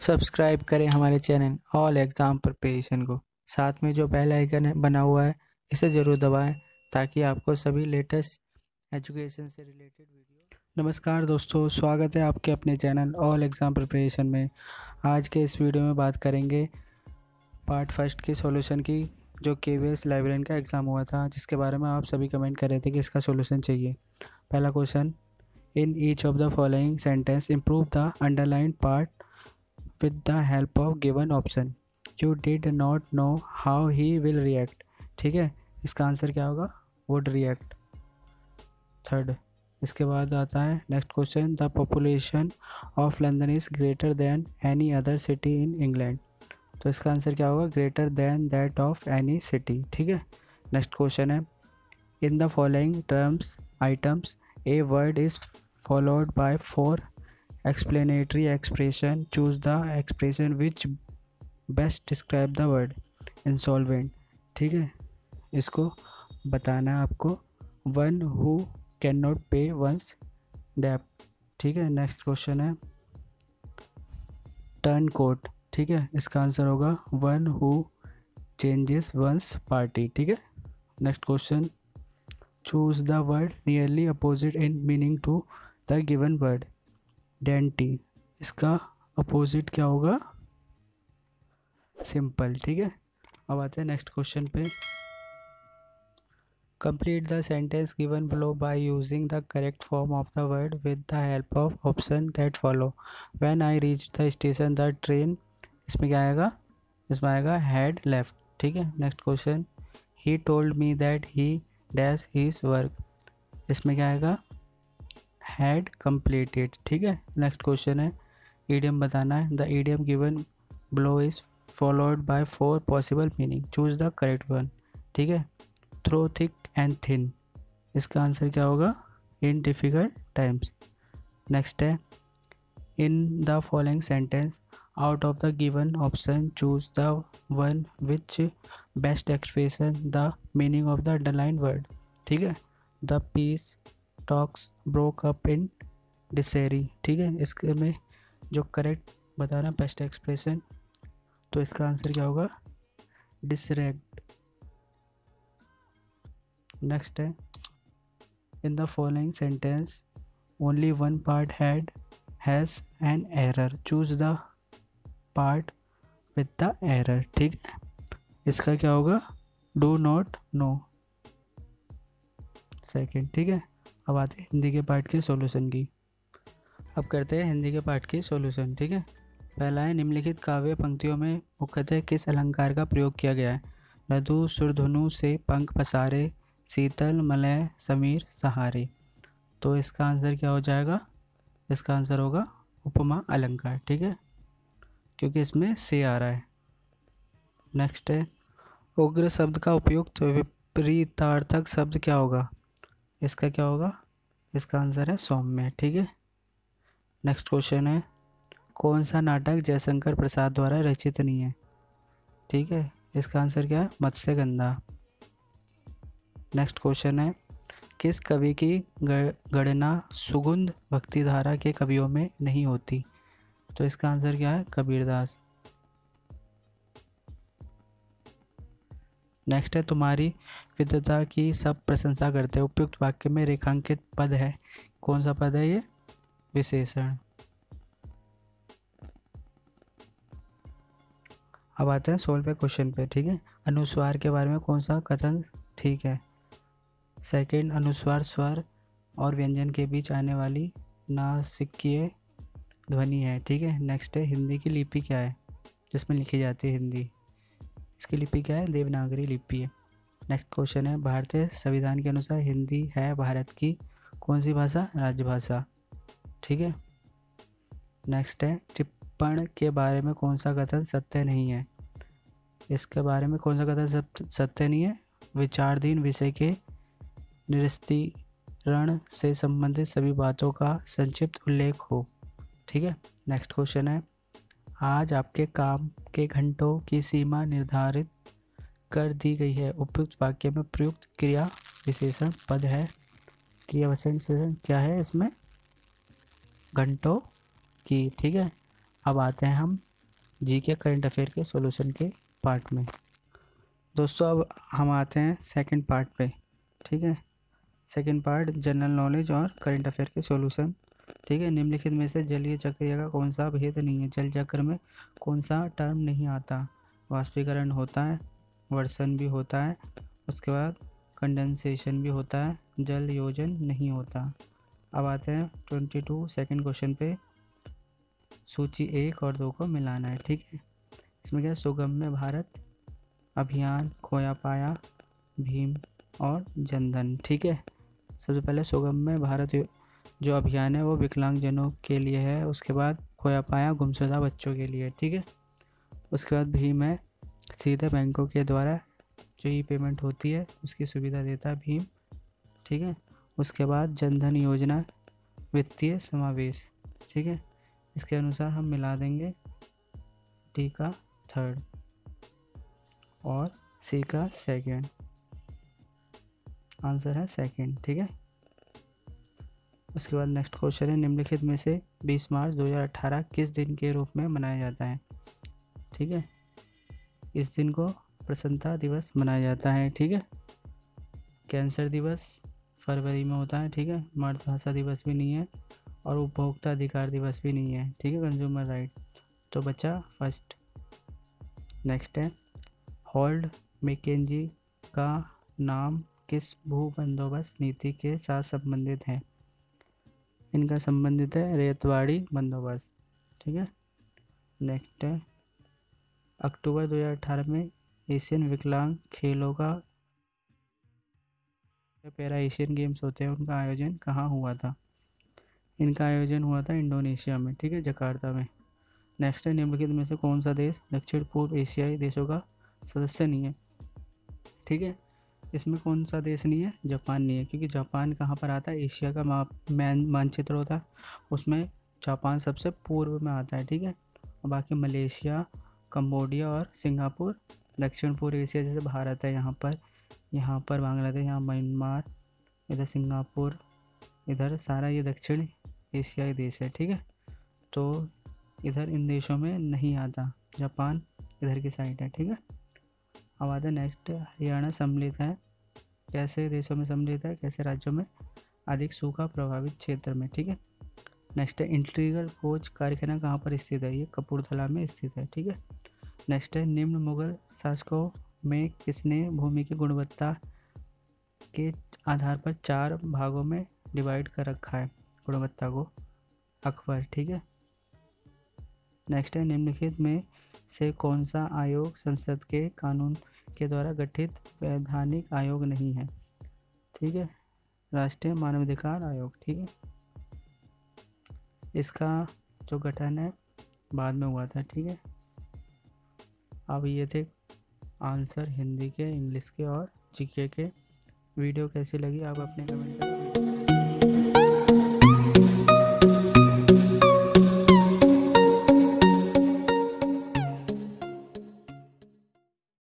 Subscribe करें हमारे channel all exam preparation को। साथ में जो बेल आइकन है बना हुआ है इसे ज़रूर दबाएं ताकि आपको सभी लेटेस्ट एजुकेशन से रिलेटेड वीडियो। नमस्कार दोस्तों, स्वागत है आपके अपने चैनल ऑल एग्ज़ाम प्रिपरेशन में। आज के इस वीडियो में बात करेंगे पार्ट फर्स्ट की सॉल्यूशन की, जो KVS लाइब्रेरियन का एग्ज़ाम हुआ था, जिसके बारे में आप सभी कमेंट कर रहे थे कि इसका सॉल्यूशन चाहिए। पहला question, in each of the following sentence improve the underline part with the help of given option. You did not know how he will react. ठीक है, इसका आंसर क्या होगा? would react. थर्ड, इसके बाद आता है next question, the population of London is greater than any other city in England. तो इसका आंसर क्या होगा? Greater than that of any city. ठीक है, नेक्स्ट क्वेश्चन है, in the following terms items a word is followed by 4 explanatory expression. Choose the expression which best describe the word insolvent. ठीक है, इसको बताना है आपको। One who can not pay one's debt. ठीक है, नेक्स्ट क्वेश्चन है टर्न कोट। ठीक है, इसका आंसर होगा one who changes one's party. ठीक है, next question, choose the word nearly opposite in meaning to the given word. Dainty, इसका अपोजिट क्या होगा? सिंपल। ठीक है, अब आते हैं नेक्स्ट क्वेश्चन पे। Complete the sentence given below by using the correct form of the word with the help of option that follow. When I reach the station the train, इसमें क्या आएगा? इसमें आएगा हैड लेफ्ट। ठीक है, next question, he told me that he dash his work, इसमें क्या आएगा? Had completed. ठीक है, नेक्स्ट क्वेश्चन है ईडियम बताना है। The idiom given below is followed by 4 possible meaning, choose the correct one. ठीक है, थ्रो थिक एंड थिन, इसका आंसर क्या होगा? इन डिफिकल्ट टाइम्स। नेक्स्ट है, in the following sentence out of the given option choose the one which best expression the meaning of the underline word. ठीक है, the peace talks broke up in disarray. ठीक है, इसके में जो correct बताना best expression, तो इसका आंसर क्या होगा? डिसरेक्ट। नेक्स्ट है, in the following sentence only one part has an error, choose the part with the error. ठीक है, इसका क्या होगा? Do not know, second. ठीक है, अब आते हैं हिंदी के पार्ट के सॉल्यूशन की। अब करते हैं हिंदी के पार्ट की सॉल्यूशन। ठीक है, पहला है, निम्नलिखित काव्य पंक्तियों में मुख्यतः किस अलंकार का प्रयोग किया गया है? नदु सुरधुनु से पंख पसारे, शीतल मलय समीर सहारे। तो इसका आंसर क्या हो जाएगा? इसका आंसर होगा उपमा अलंकार। ठीक है, क्योंकि इसमें से आ रहा है। नेक्स्ट है, उग्र शब्द का उपयुक्त विपरीतार्थक शब्द क्या होगा? इसका क्या होगा? इसका आंसर है सौम्य। ठीक है, नेक्स्ट क्वेश्चन है, कौन सा नाटक जयशंकर प्रसाद द्वारा रचित नहीं है? ठीक है, इसका आंसर क्या है? मत्स्यगंधा। नेक्स्ट क्वेश्चन है, किस कवि की गणना सुगंध भक्तिधारा के कवियों में नहीं होती? तो इसका आंसर क्या है? कबीरदास। नेक्स्ट है, तुम्हारी विद्वता की सब प्रशंसा करते हैं, उपयुक्त वाक्य में रेखांकित पद है, कौन सा पद है ये? विशेषण। अब आते हैं 16वें क्वेश्चन पे। ठीक है, अनुस्वार के बारे में कौन सा कथन ठीक है? सेकंड, अनुस्वार स्वर और व्यंजन के बीच आने वाली नासिकीय ध्वनि है। ठीक है, नेक्स्ट है, हिंदी की लिपि क्या है जिसमें लिखी जाती है हिंदी? इसकी लिपि क्या है? देवनागरी लिपि है। नेक्स्ट क्वेश्चन है, भारतीय संविधान के अनुसार हिंदी है भारत की कौन सी भाषा? राजभाषा। ठीक है, नेक्स्ट है, टिप्पण के बारे में कौन सा कथन सत्य नहीं है? इसके बारे में कौन सा कथन सत्य नहीं है? विचाराधीन विषय के निरस्तीकरण से संबंधित सभी बातों का संक्षिप्त उल्लेख हो। ठीक है, नेक्स्ट क्वेश्चन है, आज आपके काम के घंटों की सीमा निर्धारित कर दी गई है, उपयुक्त वाक्य में प्रयुक्त क्रिया विशेषण पद है, क्रिया विशेषण क्या है इसमें? घंटों की। ठीक है, अब आते हैं हम जी के करंट अफेयर के सॉल्यूशन के पार्ट में। दोस्तों अब हम आते हैं सेकंड पार्ट पे, ठीक है। सेकंड पार्ट जनरल नॉलेज और करंट अफेयर के सॉल्यूशन, ठीक है। निम्नलिखित में से जलीय चक्रिया का कौन सा भेद नहीं है? जल चक्र में कौन सा टर्म नहीं आता? वाष्पीकरण होता है, वर्षण भी होता है, उसके बाद कंडेंसेशन भी होता है, जल योजन नहीं होता। अब आते हैं 22 सेकंड क्वेश्चन पे। सूची 1 और 2 को मिलाना है, ठीक है। इसमें क्या है? सुगम्य भारत अभियान, खोया पाया, भीम और जनधन, ठीक है। सबसे पहले सुगम्य भारत जो अभियान है वो विकलांगजनों के लिए है। उसके बाद खोया पाया गुमशुदा बच्चों के लिए, ठीक है। उसके बाद भीम है सीधे बैंकों के द्वारा जो ई पेमेंट होती है उसकी सुविधा देता है भीम, ठीक है। उसके बाद जनधन योजना वित्तीय समावेश, ठीक है। इसके अनुसार हम मिला देंगे डी का थर्ड और सी का सेकेंड। आंसर है सेकेंड, ठीक है। उसके बाद नेक्स्ट क्वेश्चन है निम्नलिखित में से 20 मार्च 2018 किस दिन के रूप में मनाया जाता है? ठीक है, इस दिन को प्रसन्नता दिवस मनाया जाता है, ठीक है। कैंसर दिवस फरवरी में होता है, ठीक है। मातृभाषा दिवस भी नहीं है और उपभोक्ता अधिकार दिवस भी नहीं है, ठीक है। कंज्यूमर राइट तो बचा फर्स्ट। नेक्स्ट है होल्ड मैकेंजी का नाम किस भू बंदोबस्त नीति के साथ संबंधित है? इनका संबंधित है रेतवाड़ी बंदोबस्त, ठीक है। नेक्स्ट है अक्टूबर 2018 में एशियन विकलांग खेलों का पैरा एशियन गेम्स होते हैं उनका आयोजन कहाँ हुआ था? इनका आयोजन हुआ था इंडोनेशिया में, ठीक है, जकार्ता में। नेक्स्ट है निम्नलिखित में से कौन सा देश दक्षिण पूर्व एशियाई देशों का सदस्य नहीं है? ठीक है, इसमें कौन सा देश नहीं है? जापान नहीं है, क्योंकि जापान कहाँ पर आता है? एशिया का मानचित्र होता है उसमें जापान सबसे पूर्व में आता है, ठीक है। और बाकी मलेशिया, कंबोडिया और सिंगापुर दक्षिण पूर्व एशिया, जैसे भारत है यहाँ पर बांग्लादेश, यहाँ म्यांमार, इधर सिंगापुर, इधर सारा ये दक्षिण एशियाई देश है, ठीक है। तो इधर इन देशों में नहीं आता, जापान इधर की साइड है, ठीक है। अब आता है नेक्स्ट, हरियाणा सम्मिलित है कैसे देशों में सम्मिलित है, कैसे राज्यों में? अधिक सूखा प्रभावित क्षेत्र में, ठीक है। नेक्स्ट है इंटीग्रल कोच कारखाना कहाँ पर स्थित है? ये कपूरथला में स्थित है, ठीक है। नेक्स्ट है निम्न मुगल शासकों में किसने भूमि की गुणवत्ता के आधार पर 4 भागों में डिवाइड कर रखा है गुणवत्ता को? अकबर, ठीक है। नेक्स्ट है निम्नलिखित में से कौन सा आयोग संसद के कानून के द्वारा गठित वैधानिक आयोग नहीं है? ठीक है, राष्ट्रीय मानवाधिकार आयोग, ठीक है। इसका जो गठन है बाद में हुआ था, ठीक है। अब ये थे आंसर हिंदी के, इंग्लिश के और जीके के। वीडियो कैसी लगी आप अपने कमेंट